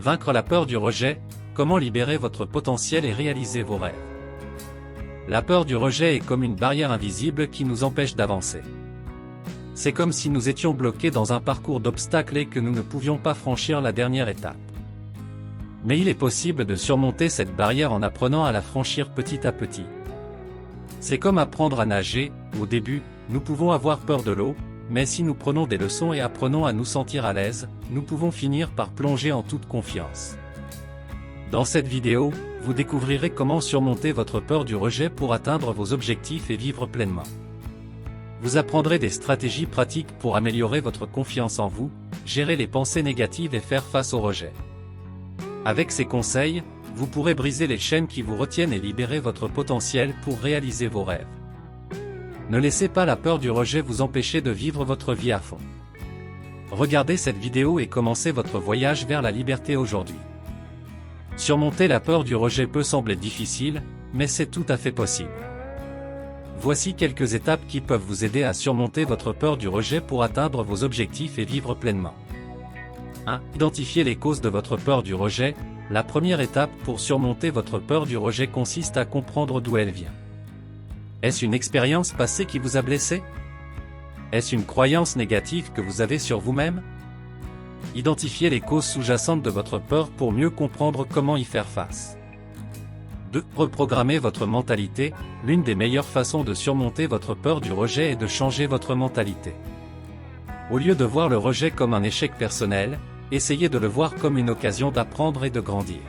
Vaincre la peur du rejet, comment libérer votre potentiel et réaliser vos rêves. La peur du rejet est comme une barrière invisible qui nous empêche d'avancer. C'est comme si nous étions bloqués dans un parcours d'obstacles et que nous ne pouvions pas franchir la dernière étape. Mais il est possible de surmonter cette barrière en apprenant à la franchir petit à petit. C'est comme apprendre à nager. Au début, nous pouvons avoir peur de l'eau, mais si nous prenons des leçons et apprenons à nous sentir à l'aise, nous pouvons finir par plonger en toute confiance. Dans cette vidéo, vous découvrirez comment surmonter votre peur du rejet pour atteindre vos objectifs et vivre pleinement. Vous apprendrez des stratégies pratiques pour améliorer votre confiance en vous, gérer les pensées négatives et faire face au rejet. Avec ces conseils, vous pourrez briser les chaînes qui vous retiennent et libérer votre potentiel pour réaliser vos rêves. Ne laissez pas la peur du rejet vous empêcher de vivre votre vie à fond. Regardez cette vidéo et commencez votre voyage vers la liberté aujourd'hui. Surmonter la peur du rejet peut sembler difficile, mais c'est tout à fait possible. Voici quelques étapes qui peuvent vous aider à surmonter votre peur du rejet pour atteindre vos objectifs et vivre pleinement. 1. Identifiez les causes de votre peur du rejet. La première étape pour surmonter votre peur du rejet consiste à comprendre d'où elle vient. Est-ce une expérience passée qui vous a blessé? Est-ce une croyance négative que vous avez sur vous-même? Identifiez les causes sous-jacentes de votre peur pour mieux comprendre comment y faire face. 2. Reprogrammez votre mentalité. L'une des meilleures façons de surmonter votre peur du rejet est de changer votre mentalité. Au lieu de voir le rejet comme un échec personnel, essayez de le voir comme une occasion d'apprendre et de grandir.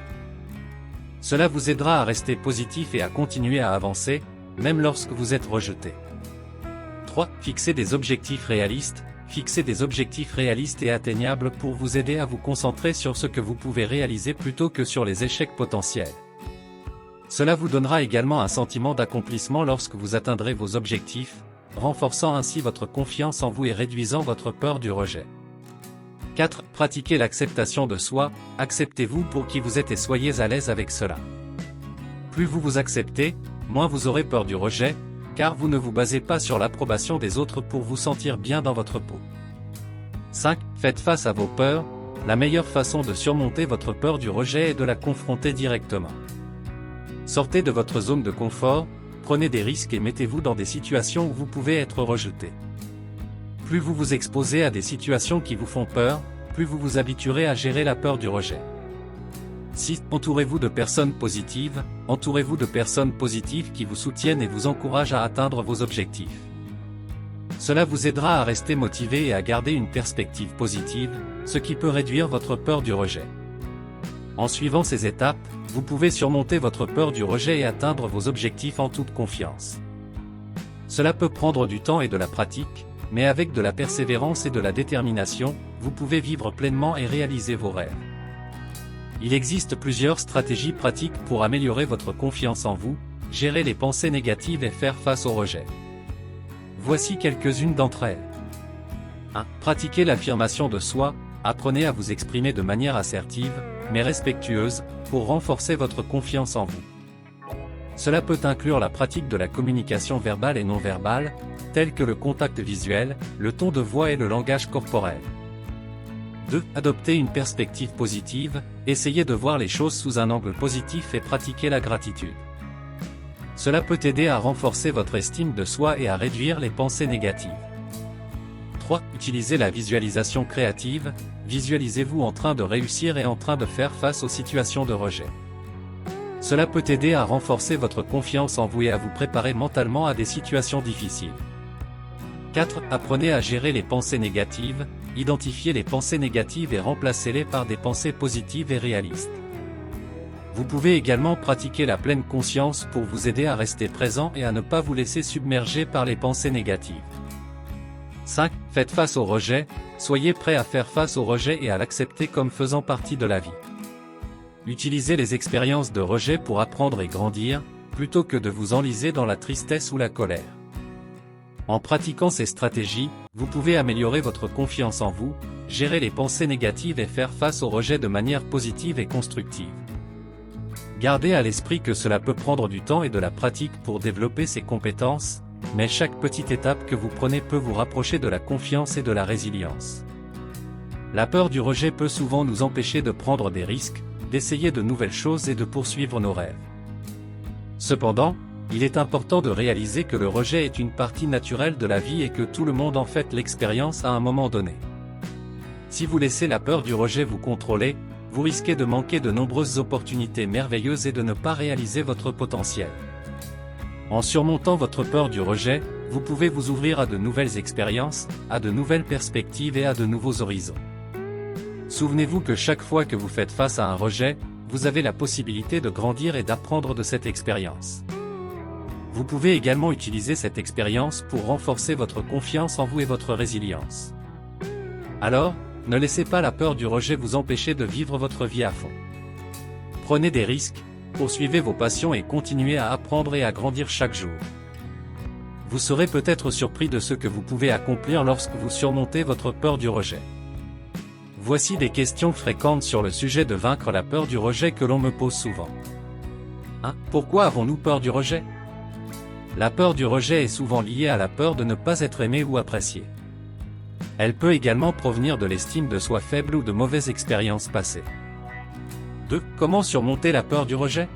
Cela vous aidera à rester positif et à continuer à avancer, même lorsque vous êtes rejeté. 3. Fixez des objectifs réalistes. Fixez des objectifs réalistes et atteignables pour vous aider à vous concentrer sur ce que vous pouvez réaliser plutôt que sur les échecs potentiels. Cela vous donnera également un sentiment d'accomplissement lorsque vous atteindrez vos objectifs, renforçant ainsi votre confiance en vous et réduisant votre peur du rejet. 4. Pratiquez l'acceptation de soi. Acceptez-vous pour qui vous êtes et soyez à l'aise avec cela. Plus vous vous acceptez, moins vous aurez peur du rejet, car vous ne vous basez pas sur l'approbation des autres pour vous sentir bien dans votre peau. 5. Faites face à vos peurs. La meilleure façon de surmonter votre peur du rejet est de la confronter directement. Sortez de votre zone de confort, prenez des risques et mettez-vous dans des situations où vous pouvez être rejeté. Plus vous vous exposez à des situations qui vous font peur, plus vous vous habituerez à gérer la peur du rejet. 6. Entourez-vous de personnes positives. Entourez-vous de personnes positives qui vous soutiennent et vous encouragent à atteindre vos objectifs. Cela vous aidera à rester motivé et à garder une perspective positive, ce qui peut réduire votre peur du rejet. En suivant ces étapes, vous pouvez surmonter votre peur du rejet et atteindre vos objectifs en toute confiance. Cela peut prendre du temps et de la pratique, mais avec de la persévérance et de la détermination, vous pouvez vivre pleinement et réaliser vos rêves. Il existe plusieurs stratégies pratiques pour améliorer votre confiance en vous, gérer les pensées négatives et faire face au rejet. Voici quelques-unes d'entre elles. 1. Pratiquez l'affirmation de soi. Apprenez à vous exprimer de manière assertive, mais respectueuse, pour renforcer votre confiance en vous. Cela peut inclure la pratique de la communication verbale et non verbale, telle que le contact visuel, le ton de voix et le langage corporel. 2. Adoptez une perspective positive. Essayez de voir les choses sous un angle positif et pratiquez la gratitude. Cela peut aider à renforcer votre estime de soi et à réduire les pensées négatives. 3. Utilisez la visualisation créative. Visualisez-vous en train de réussir et en train de faire face aux situations de rejet. Cela peut aider à renforcer votre confiance en vous et à vous préparer mentalement à des situations difficiles. 4. Apprenez à gérer les pensées négatives. Identifiez les pensées négatives et remplacez-les par des pensées positives et réalistes. Vous pouvez également pratiquer la pleine conscience pour vous aider à rester présent et à ne pas vous laisser submerger par les pensées négatives. 5. Faites face au rejet. Soyez prêt à faire face au rejet et à l'accepter comme faisant partie de la vie. Utilisez les expériences de rejet pour apprendre et grandir, plutôt que de vous enliser dans la tristesse ou la colère. En pratiquant ces stratégies, vous pouvez améliorer votre confiance en vous, gérer les pensées négatives et faire face au rejet de manière positive et constructive. Gardez à l'esprit que cela peut prendre du temps et de la pratique pour développer ces compétences, mais chaque petite étape que vous prenez peut vous rapprocher de la confiance et de la résilience. La peur du rejet peut souvent nous empêcher de prendre des risques, d'essayer de nouvelles choses et de poursuivre nos rêves. Cependant, il est important de réaliser que le rejet est une partie naturelle de la vie et que tout le monde en fait l'expérience à un moment donné. Si vous laissez la peur du rejet vous contrôler, vous risquez de manquer de nombreuses opportunités merveilleuses et de ne pas réaliser votre potentiel. En surmontant votre peur du rejet, vous pouvez vous ouvrir à de nouvelles expériences, à de nouvelles perspectives et à de nouveaux horizons. Souvenez-vous que chaque fois que vous faites face à un rejet, vous avez la possibilité de grandir et d'apprendre de cette expérience. Vous pouvez également utiliser cette expérience pour renforcer votre confiance en vous et votre résilience. Alors, ne laissez pas la peur du rejet vous empêcher de vivre votre vie à fond. Prenez des risques, poursuivez vos passions et continuez à apprendre et à grandir chaque jour. Vous serez peut-être surpris de ce que vous pouvez accomplir lorsque vous surmontez votre peur du rejet. Voici des questions fréquentes sur le sujet de vaincre la peur du rejet que l'on me pose souvent. 1. Pourquoi avons-nous peur du rejet? La peur du rejet est souvent liée à la peur de ne pas être aimé ou apprécié. Elle peut également provenir de l'estime de soi faible ou de mauvaises expériences passées. 2. Comment surmonter la peur du rejet?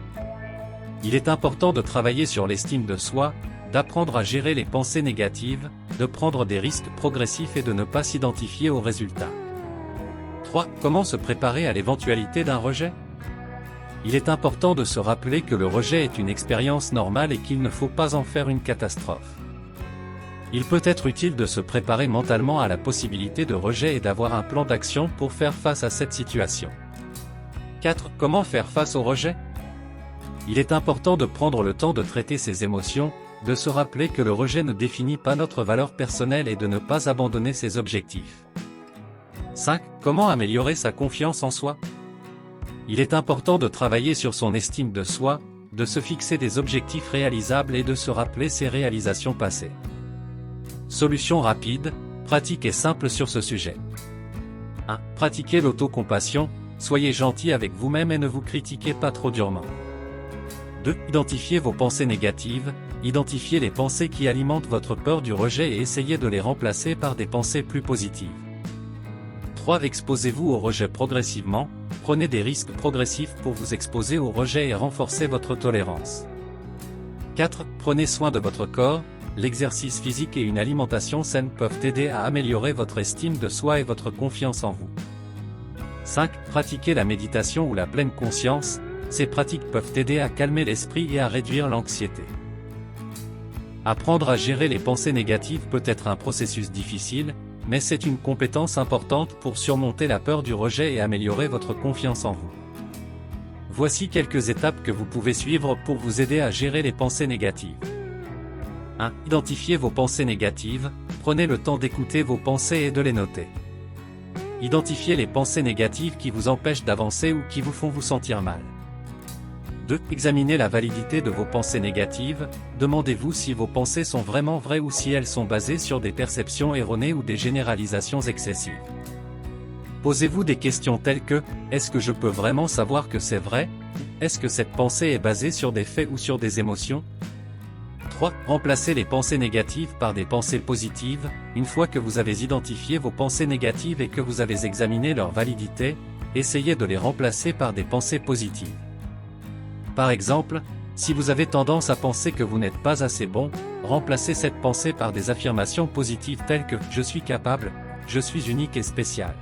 Il est important de travailler sur l'estime de soi, d'apprendre à gérer les pensées négatives, de prendre des risques progressifs et de ne pas s'identifier aux résultats. 3. Comment se préparer à l'éventualité d'un rejet? Il est important de se rappeler que le rejet est une expérience normale et qu'il ne faut pas en faire une catastrophe. Il peut être utile de se préparer mentalement à la possibilité de rejet et d'avoir un plan d'action pour faire face à cette situation. 4. Comment faire face au rejet? Il est important de prendre le temps de traiter ses émotions, de se rappeler que le rejet ne définit pas notre valeur personnelle et de ne pas abandonner ses objectifs. 5. Comment améliorer sa confiance en soi? Il est important de travailler sur son estime de soi, de se fixer des objectifs réalisables et de se rappeler ses réalisations passées. Solution rapide, pratique et simple sur ce sujet. 1. Pratiquez l'autocompassion, soyez gentil avec vous-même et ne vous critiquez pas trop durement. 2. Identifiez vos pensées négatives, identifiez les pensées qui alimentent votre peur du rejet et essayez de les remplacer par des pensées plus positives. 3. Exposez-vous au rejet progressivement, prenez des risques progressifs pour vous exposer au rejet et renforcer votre tolérance. 4. Prenez soin de votre corps, l'exercice physique et une alimentation saine peuvent aider à améliorer votre estime de soi et votre confiance en vous. 5. Pratiquez la méditation ou la pleine conscience, ces pratiques peuvent aider à calmer l'esprit et à réduire l'anxiété. Apprendre à gérer les pensées négatives peut être un processus difficile, mais c'est une compétence importante pour surmonter la peur du rejet et améliorer votre confiance en vous. Voici quelques étapes que vous pouvez suivre pour vous aider à gérer les pensées négatives. 1. Identifiez vos pensées négatives, prenez le temps d'écouter vos pensées et de les noter. Identifiez les pensées négatives qui vous empêchent d'avancer ou qui vous font vous sentir mal. 2. Examinez la validité de vos pensées négatives, demandez-vous si vos pensées sont vraiment vraies ou si elles sont basées sur des perceptions erronées ou des généralisations excessives. Posez-vous des questions telles que « Est-ce que je peux vraiment savoir que c'est vrai ? Est-ce que cette pensée est basée sur des faits ou sur des émotions ?» 3. Remplacez les pensées négatives par des pensées positives. Une fois que vous avez identifié vos pensées négatives et que vous avez examiné leur validité, essayez de les remplacer par des pensées positives. Par exemple, si vous avez tendance à penser que vous n'êtes pas assez bon, remplacez cette pensée par des affirmations positives telles que « Je suis capable, je suis unique et spécial ».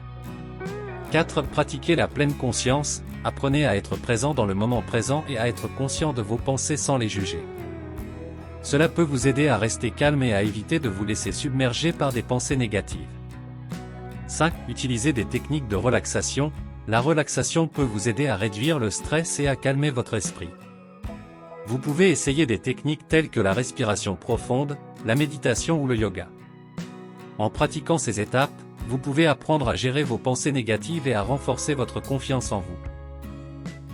4. Pratiquez la pleine conscience, apprenez à être présent dans le moment présent et à être conscient de vos pensées sans les juger. Cela peut vous aider à rester calme et à éviter de vous laisser submerger par des pensées négatives. 5. Utilisez des techniques de relaxation. La relaxation peut vous aider à réduire le stress et à calmer votre esprit. Vous pouvez essayer des techniques telles que la respiration profonde, la méditation ou le yoga. En pratiquant ces étapes, vous pouvez apprendre à gérer vos pensées négatives et à renforcer votre confiance en vous.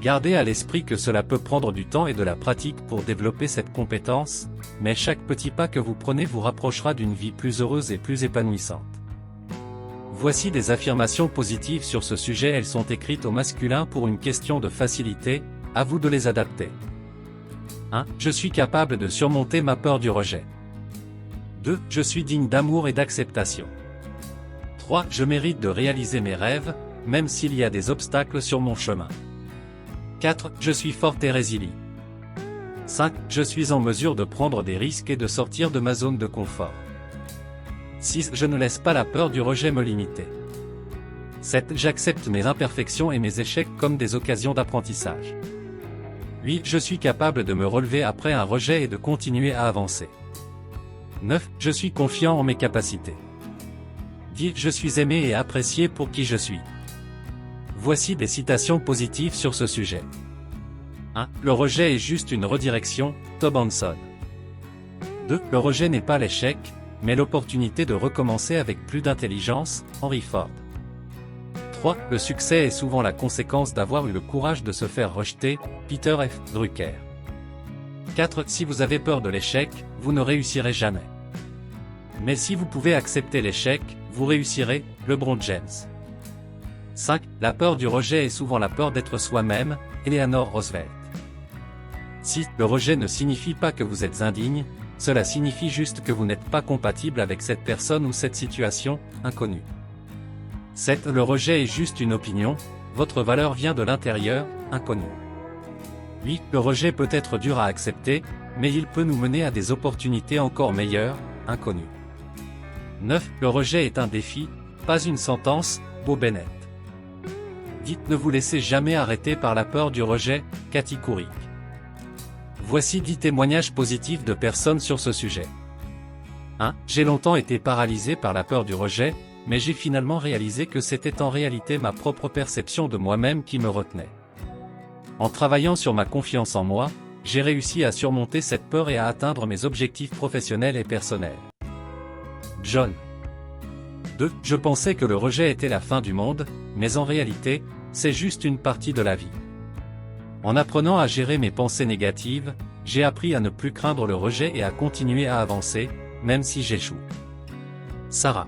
Gardez à l'esprit que cela peut prendre du temps et de la pratique pour développer cette compétence, mais chaque petit pas que vous prenez vous rapprochera d'une vie plus heureuse et plus épanouissante. Voici des affirmations positives sur ce sujet, elles sont écrites au masculin pour une question de facilité, à vous de les adapter. 1. Je suis capable de surmonter ma peur du rejet. 2. Je suis digne d'amour et d'acceptation. 3. Je mérite de réaliser mes rêves, même s'il y a des obstacles sur mon chemin. 4. Je suis forte et résiliente. 5. Je suis en mesure de prendre des risques et de sortir de ma zone de confort. 6. Je ne laisse pas la peur du rejet me limiter. 7. J'accepte mes imperfections et mes échecs comme des occasions d'apprentissage. 8. Je suis capable de me relever après un rejet et de continuer à avancer. 9. Je suis confiant en mes capacités. 10. Je suis aimé et apprécié pour qui je suis. Voici des citations positives sur ce sujet. 1. Le rejet est juste une redirection, Tob Hanson. 2. Le rejet n'est pas l'échec, mais l'opportunité de recommencer avec plus d'intelligence, Henry Ford. 3. Le succès est souvent la conséquence d'avoir eu le courage de se faire rejeter, Peter F. Drucker. 4. Si vous avez peur de l'échec, vous ne réussirez jamais. Mais si vous pouvez accepter l'échec, vous réussirez, LeBron James. 5. La peur du rejet est souvent la peur d'être soi-même, Eleanor Roosevelt. 6. Le rejet ne signifie pas que vous êtes indigne, cela signifie juste que vous n'êtes pas compatible avec cette personne ou cette situation, inconnue. 7. Le rejet est juste une opinion, votre valeur vient de l'intérieur, inconnu. 8. Le rejet peut être dur à accepter, mais il peut nous mener à des opportunités encore meilleures, inconnues. 9. Le rejet est un défi, pas une sentence, Bo Bennett. 10. Ne vous laissez jamais arrêter par la peur du rejet, Cathy Couric. Voici 10 témoignages positifs de personnes sur ce sujet. 1. J'ai longtemps été paralysé par la peur du rejet, mais j'ai finalement réalisé que c'était en réalité ma propre perception de moi-même qui me retenait. En travaillant sur ma confiance en moi, j'ai réussi à surmonter cette peur et à atteindre mes objectifs professionnels et personnels. John. 2. Je pensais que le rejet était la fin du monde, mais en réalité, c'est juste une partie de la vie. En apprenant à gérer mes pensées négatives, j'ai appris à ne plus craindre le rejet et à continuer à avancer, même si j'échoue. Sarah.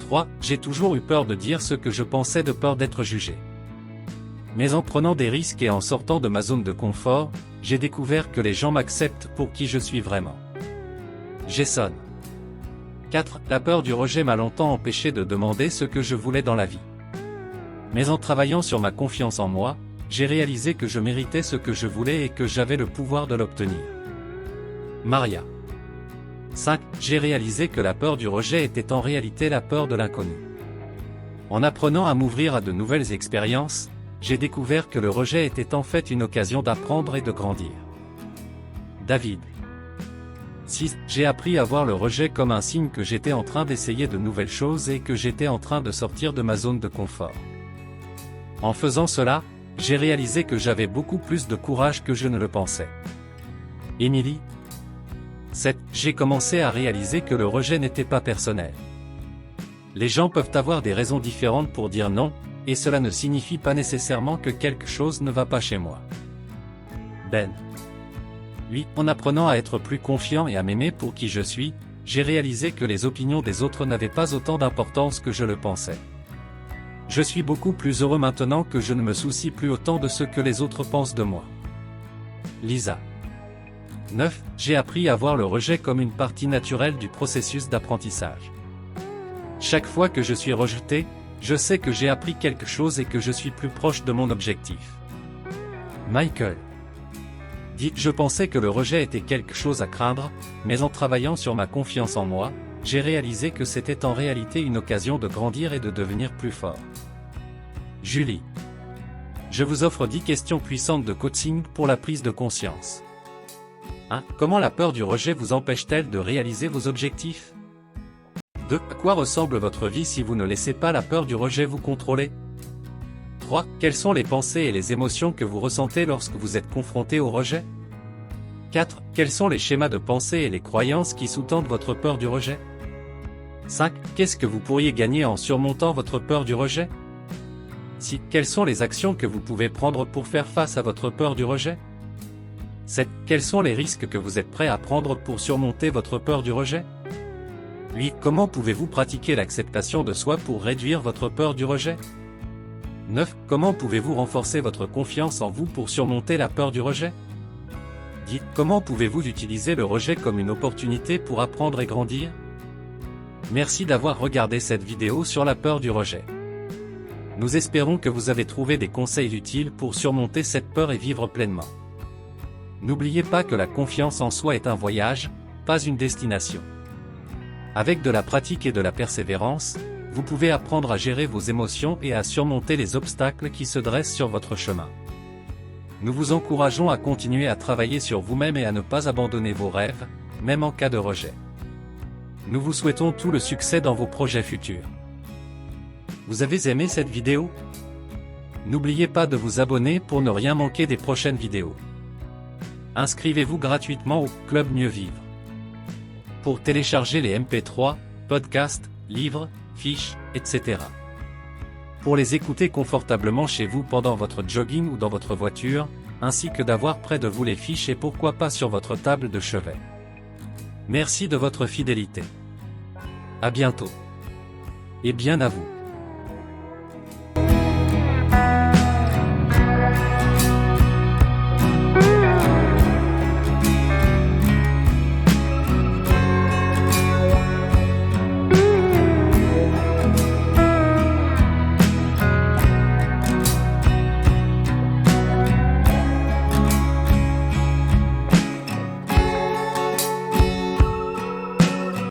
3. J'ai toujours eu peur de dire ce que je pensais de peur d'être jugé. Mais en prenant des risques et en sortant de ma zone de confort, j'ai découvert que les gens m'acceptent pour qui je suis vraiment. Jason. 4. La peur du rejet m'a longtemps empêché de demander ce que je voulais dans la vie. Mais en travaillant sur ma confiance en moi, j'ai réalisé que je méritais ce que je voulais et que j'avais le pouvoir de l'obtenir. Maria. 5. J'ai réalisé que la peur du rejet était en réalité la peur de l'inconnu. En apprenant à m'ouvrir à de nouvelles expériences, j'ai découvert que le rejet était en fait une occasion d'apprendre et de grandir. David. 6. J'ai appris à voir le rejet comme un signe que j'étais en train d'essayer de nouvelles choses et que j'étais en train de sortir de ma zone de confort. En faisant cela, j'ai réalisé que j'avais beaucoup plus de courage que je ne le pensais. Émilie. 7. J'ai commencé à réaliser que le rejet n'était pas personnel. Les gens peuvent avoir des raisons différentes pour dire non, et cela ne signifie pas nécessairement que quelque chose ne va pas chez moi. Ben. 8. En apprenant à être plus confiant et à m'aimer pour qui je suis, j'ai réalisé que les opinions des autres n'avaient pas autant d'importance que je le pensais. Je suis beaucoup plus heureux maintenant que je ne me soucie plus autant de ce que les autres pensent de moi. Lisa. 9. J'ai appris à voir le rejet comme une partie naturelle du processus d'apprentissage. Chaque fois que je suis rejeté, je sais que j'ai appris quelque chose et que je suis plus proche de mon objectif. Michael. 10. Je pensais que le rejet était quelque chose à craindre, mais en travaillant sur ma confiance en moi, j'ai réalisé que c'était en réalité une occasion de grandir et de devenir plus fort. Julie. Je vous offre 10 questions puissantes de coaching pour la prise de conscience. 1. Comment la peur du rejet vous empêche-t-elle de réaliser vos objectifs? 2. À quoi ressemble votre vie si vous ne laissez pas la peur du rejet vous contrôler? 3. Quelles sont les pensées et les émotions que vous ressentez lorsque vous êtes confronté au rejet? 4. Quels sont les schémas de pensée et les croyances qui sous-tendent votre peur du rejet? 5. Qu'est-ce que vous pourriez gagner en surmontant votre peur du rejet? 6. Quelles sont les actions que vous pouvez prendre pour faire face à votre peur du rejet? 7. Quels sont les risques que vous êtes prêt à prendre pour surmonter votre peur du rejet? 8. Comment pouvez-vous pratiquer l'acceptation de soi pour réduire votre peur du rejet? 9. Comment pouvez-vous renforcer votre confiance en vous pour surmonter la peur du rejet? 10. Comment pouvez-vous utiliser le rejet comme une opportunité pour apprendre et grandir? Merci d'avoir regardé cette vidéo sur la peur du rejet. Nous espérons que vous avez trouvé des conseils utiles pour surmonter cette peur et vivre pleinement. N'oubliez pas que la confiance en soi est un voyage, pas une destination. Avec de la pratique et de la persévérance, vous pouvez apprendre à gérer vos émotions et à surmonter les obstacles qui se dressent sur votre chemin. Nous vous encourageons à continuer à travailler sur vous-même et à ne pas abandonner vos rêves, même en cas de rejet. Nous vous souhaitons tout le succès dans vos projets futurs. Vous avez aimé cette vidéo? N'oubliez pas de vous abonner pour ne rien manquer des prochaines vidéos. Inscrivez-vous gratuitement au Club Mieux Vivre. Pour télécharger les MP3, podcasts, livres, fiches, etc. Pour les écouter confortablement chez vous pendant votre jogging ou dans votre voiture, ainsi que d'avoir près de vous les fiches et pourquoi pas sur votre table de chevet. Merci de votre fidélité. À bientôt. Et bien à vous.